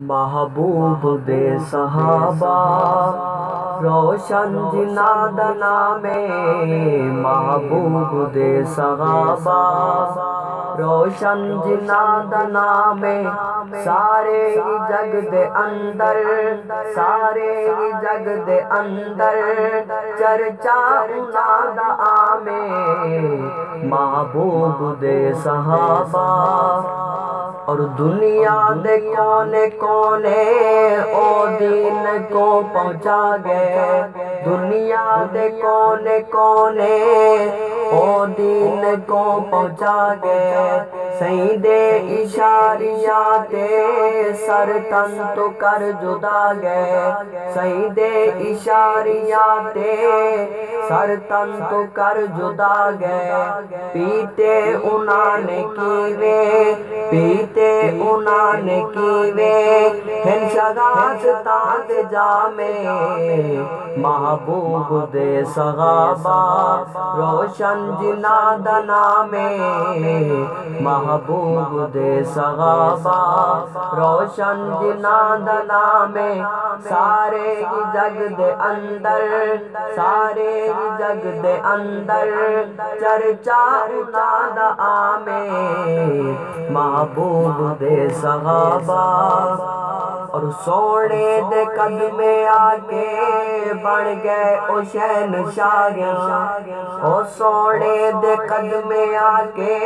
محبوب دے صحابہ روشن جنا دا نام محبوب دے صحابہ روشن جنا دا نام سارے ہی جگ دے اندر سارے ہی جگ دے اندر چرچا انا دا آمے محبوب دے صحابہ اور دنیا دے کونے کونے او دین کو پہنچا گئے دنیا دے کونے کونے او دین کو پہنچا گئے سید اشاریات سر تن تو کر جدا گئے سید اشاریات سر تن تو کر جدا گئے پیتے انہاں نے کیوے پیتے انہاں نے کیوے ہن شگاس تاند جامے محبوب دے صحابہ روشن جنا دا نام محبوب دے صحابہ روشن جنا دا نام سارے ہی جگ دے اندر سارے ہی جگ دے اندر چرچا انا دا آمے محبوب دے صحابہ اور سونے دے قدمے آکے بن گئے او شہنشاہیاں او سونے دے قدمے آکے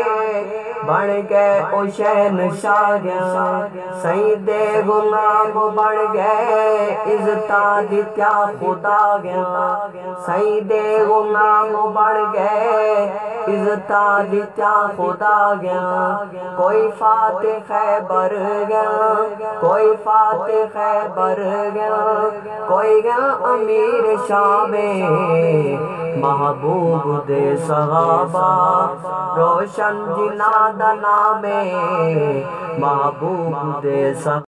بن گئے او شہنشاہیاں سید غلام بن گئے عزتاں دتیا خدا گیا سید غلام بن گئے عزتاں دتیا خدا گیا کوئی فاتح خیبر گیا کوئی فاتح خیبر گیا کوئی گیا امیر شام محبوب دے صحابہ روشن جنا دا نام محبوب دے صحابہ